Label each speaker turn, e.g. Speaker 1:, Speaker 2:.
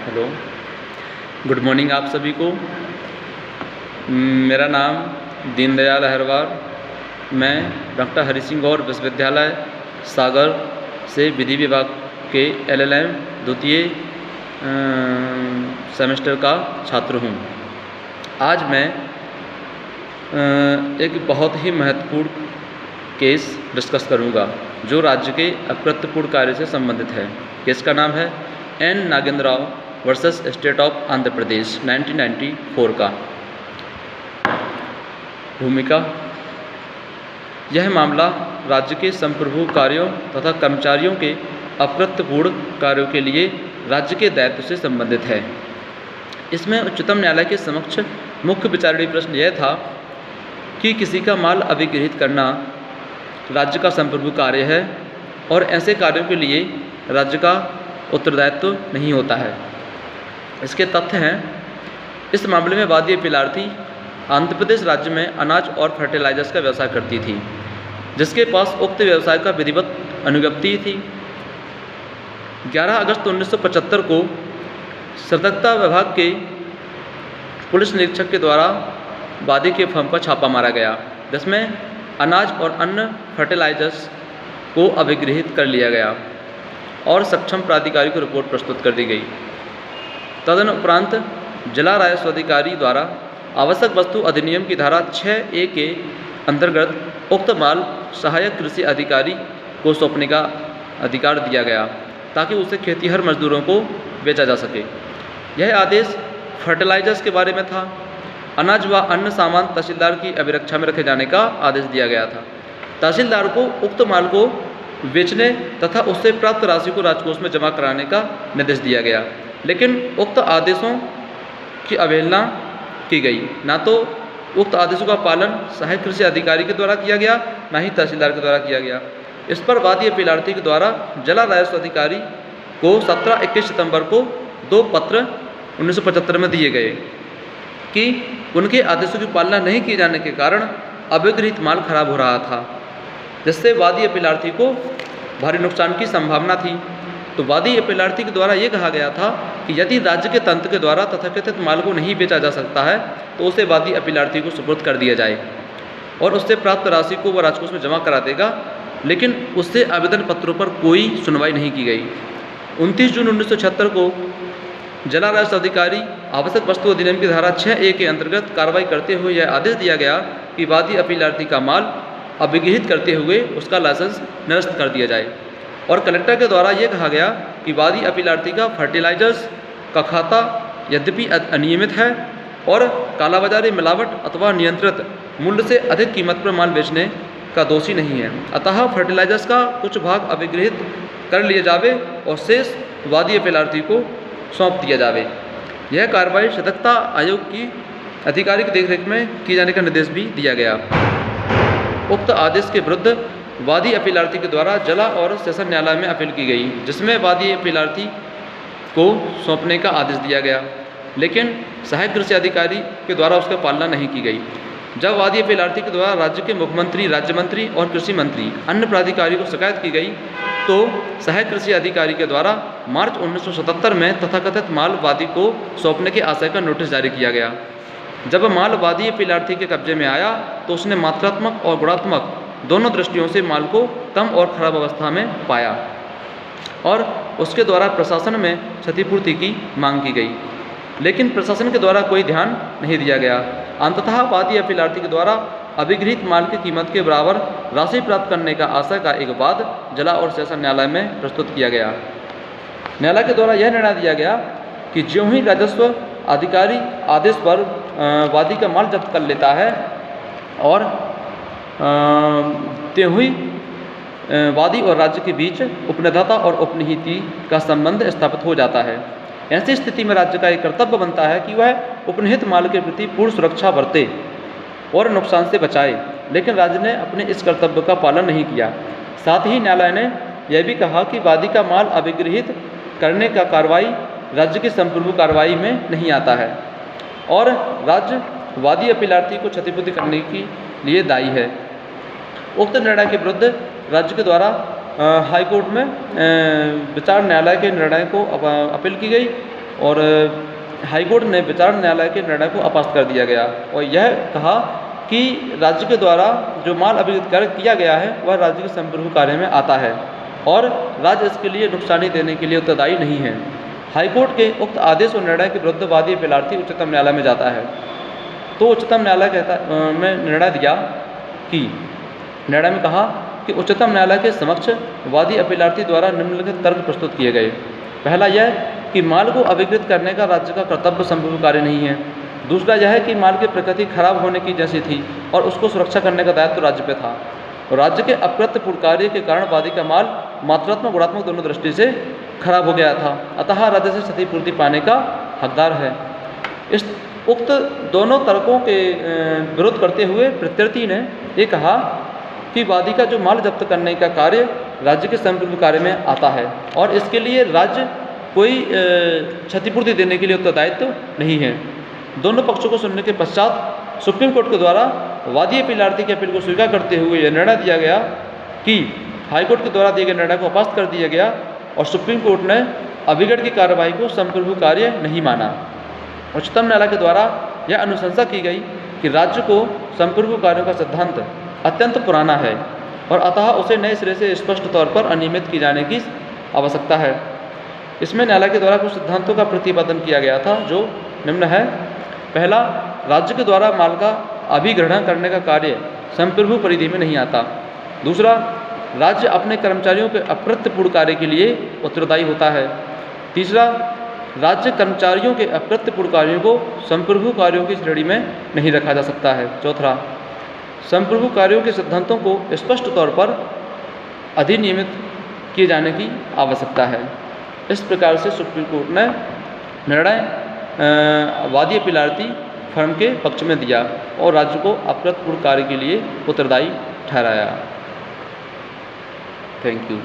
Speaker 1: Hello, good morning आप सभी को। मेरा नाम दीनदयाल अहरवार। मैं डॉक्टर हरि सिंह गौर विश्वविद्यालय सागर से विधि विभाग के LLM द्वितीय सेमेस्टर का छात्र हूँ। आज मैं एक बहुत ही महत्वपूर्ण केस डिस्कस करूँगा जो राज्य के अकृत्यपूर्ण कार्य से संबंधित है। केस का नाम है N Nagendra Rao versus state of Andhra Pradesh 1994 का। भूमिका: यह मामला राज्य के संप्रभु कार्यों तथा कर्मचारियों के अकृत्यपूर्ण कार्यों के लिए राज्य के दायित्व से संबंधित है। इसमें उच्चतम न्यायालय के समक्ष मुख्य विचारणीय प्रश्न यह था कि किसी का माल अभिगृहित करना राज्य का संप्रभु कार्य है और ऐसे कार्यों के लिए राज्य का उत्तरदायित्व नहीं होता है। इसके तथ्य हैं: इस मामले में वादी अपीलार्थी आंध्र प्रदेश राज्य में अनाज और फर्टिलाइजर्स का व्यवसाय करती थी, जिसके पास उक्त व्यवसाय का विधिवत अनुज्ञप्ति थी। 11 अगस्त 1975 को सतर्कता विभाग के पुलिस निरीक्षक के द्वारा वादी के फर्म पर छापा मारा गया, जिसमें अनाज और अन्य फर्टिलाइजर्स को अभिगृहित कर लिया गया और सक्षम प्राधिकारी को रिपोर्ट प्रस्तुत कर दी गई। तदनुपरांत जिला राजस्व अधिकारी द्वारा आवश्यक वस्तु अधिनियम की धारा 6A के अंतर्गत उक्त माल सहायक कृषि अधिकारी को सौंपने का अधिकार दिया गया ताकि उसे खेतीहर मजदूरों को बेचा जा सके। यह आदेश फर्टिलाइजर्स के बारे में था। अनाज व अन्य सामान तहसीलदार की अभिरक्षा में रखे जाने का आदेश दिया गया था। तहसीलदार को उक्त माल को बेचने तथा उससे प्राप्त राशि को राजकोष में जमा कराने का निर्देश दिया गया, लेकिन उक्त आदेशों की अवहेलना की गई। ना तो उक्त आदेशों का पालन सहायक कृषि अधिकारी के द्वारा किया गया, ना ही तहसीलदार के द्वारा किया गया। इस पर वादी अपीलार्थी के द्वारा जिला राजस्व अधिकारी को 17-21 सितंबर को 2 पत्र 1975 में दिए गए कि उनके आदेशों की पालना नहीं किए जाने के कारण अभिगृहित माल खराब हो रहा था, जिससे वादी अपीलार्थी को भारी नुकसान की संभावना थी। तो वादी अपीलार्थी के द्वारा ये कहा गया था कि यदि राज्य के तंत्र के द्वारा तथाकथित माल को नहीं बेचा जा सकता है तो उसे वादी अपीलार्थी को सुपुर्द कर दिया जाए और उससे प्राप्त राशि को वह राजकोष में जमा करा देगा, लेकिन उससे आवेदन पत्रों पर कोई सुनवाई नहीं की गई। 29 जून 1976 को जिला राजस्व अधिकारी आवश्यक वस्तु अधिनियम की धारा 6A के अंतर्गत कार्रवाई करते हुए यह आदेश दिया गया कि वादी अपीलार्थी का माल अभिगृहित करते हुए उसका लाइसेंस निरस्त कर दिया जाए। और कलेक्टर के द्वारा ये कहा गया कि वादी अपीलार्थी का फर्टिलाइजर्स का खाता यद्यपि अनियमित है और कालाबाजारी, मिलावट अथवा नियंत्रित मूल्य से अधिक कीमत पर माल बेचने का दोषी नहीं है, अतः फर्टिलाइजर्स का कुछ भाग अभिगृहित कर लिए जावे और शेष वादी अपीलार्थी को सौंप दिया जावे। यह कार्रवाई सतर्कता आयोग की आधिकारिक देखरेख में किए जाने का निर्देश भी दिया गया। उक्त आदेश के विरुद्ध वादी अपीलार्थी के द्वारा जिला और सेशन न्यायालय में अपील की गई, जिसमें वादी अपीलार्थी को सौंपने का आदेश दिया गया, लेकिन सहायक कृषि अधिकारी के द्वारा उसका पालना नहीं की गई। जब वादी अपीलार्थी के द्वारा राज्य के मुख्यमंत्री, राज्य मंत्री और कृषि मंत्री अन्य प्राधिकारी को शिकायत की गई तो सहायक कृषि अधिकारी के द्वारा मार्च 1977 में तथाकथित माल वादी को सौंपने के आशय का नोटिस जारी किया गया। जब माल वादी अपीलार्थी के कब्जे में आया तो उसने मात्रात्मक और गुणात्मक दोनों दृष्टियों से माल को कम और खराब अवस्था में पाया और उसके द्वारा प्रशासन में क्षतिपूर्ति की मांग की गई, लेकिन प्रशासन के द्वारा कोई ध्यान नहीं दिया गया। अंततः वादी अपीलार्थी के द्वारा अभिगृहित माल की कीमत के बराबर राशि प्राप्त करने का आशय का एक वाद जिला और सेशन न्यायालय में प्रस्तुत किया गया। न्यायालय के द्वारा यह निर्णय दिया गया कि ज्यों ही राजस्व अधिकारी आदेश पर वादी का माल जब्त कर लेता है और त्यों ही वादी और राज्य के बीच उपनिधाता और उपनिहिती का संबंध स्थापित हो जाता है। ऐसी स्थिति में राज्य का एक कर्तव्य बनता है कि वह उपनिहित माल के प्रति पूर्ण सुरक्षा बरते और नुकसान से बचाए, लेकिन राज्य ने अपने इस कर्तव्य का पालन नहीं किया। साथ ही न्यायालय ने यह भी कहा कि वादी का माल अभिगृहित करने का कार्रवाई राज्य की संप्रभु कार्रवाई में नहीं आता है और राज्य वादी अपीलार्थी को क्षतिपूर्ति करने के लिए दायी है। उक्त निर्णय के विरुद्ध राज्य के द्वारा हाईकोर्ट में विचार न्यायालय के निर्णय को अपील की गई और हाईकोर्ट ने विचारण न्यायालय के निर्णय को अपस्त कर दिया गया और यह कहा कि राज्य के द्वारा जो माल अभिगत किया गया है वह राज्य के संप्रभु कार्य में आता है और राज्य इसके लिए नुकसानी देने के लिए उत्तरदायी नहीं है। हाईकोर्ट के उक्त आदेश और निर्णय के विरुद्ध वादी अपीलार्थी उच्चतम न्यायालय में जाता है तो उच्चतम न्यायालय में निर्णय दिया कि निर्णय में कहा कि उच्चतम न्यायालय के समक्ष वादी अपीलार्थी द्वारा निम्नलिखित तर्क प्रस्तुत किए गए। पहला यह कि माल को अभिकृत करने का राज्य का कर्तव्य संप्रभु कार्य नहीं है। दूसरा यह है कि माल की प्रकृति खराब होने की जैसी थी और उसको सुरक्षा करने का दायित्व राज्य पे था। राज्य के अकृत्यपूर्ण कार्य के कारण वादी का माल मात्रात्मक गुणात्मक दोनों दृष्टि से खराब हो गया था, अतः राज्य से क्षतिपूर्ति पाने का हकदार है। इस उक्त दोनों तर्कों के विरोध करते हुए प्रत्यर्थी ने ये कहा कि वादी का जो माल जब्त करने का कार्य राज्य के संप्रभु कार्य में आता है और इसके लिए राज्य कोई क्षतिपूर्ति देने के लिए उत्तरदायित्व नहीं है। दोनों पक्षों को सुनने के पश्चात सुप्रीम कोर्ट के द्वारा वादी अपीलार्थी के अपील को स्वीकार करते हुए यह निर्णय दिया गया कि हाईकोर्ट के द्वारा दिए गए निर्णय को अपस्त कर दिया गया और सुप्रीम कोर्ट ने अभिगढ़ की कार्रवाई को संप्रभु कार्य नहीं माना। उच्चतम न्यायालय के द्वारा यह अनुशंसा की गई कि राज्य को संप्रभु कार्यों का सिद्धांत अत्यंत पुराना है और अतः उसे नए सिरे से स्पष्ट तौर पर अनियमित की जाने की आवश्यकता है। इसमें न्यायालय के द्वारा कुछ सिद्धांतों का प्रतिपादन किया गया था जो निम्न है। पहला, राज्य के द्वारा माल का अभिग्रहण करने का कार्य संप्रभु परिधि में नहीं आता। दूसरा, राज्य अपने कर्मचारियों के अकृत्यपूर्ण कार्य के लिए उत्तरदायी होता है। तीसरा, राज्य कर्मचारियों के अकृत्यपूर्ण कार्यों को संप्रभु कार्यों की श्रेणी में नहीं रखा जा सकता है। चौथा, संप्रभु कार्यों के सिद्धांतों को स्पष्ट तौर पर अधिनियमित किए जाने की आवश्यकता है। इस प्रकार से सुप्रीम कोर्ट ने निर्णय वादी अपीलार्थी फर्म के पक्ष में दिया और राज्य को अकृत्यपूर्ण कार्य के लिए उत्तरदायी ठहराया। Thank you.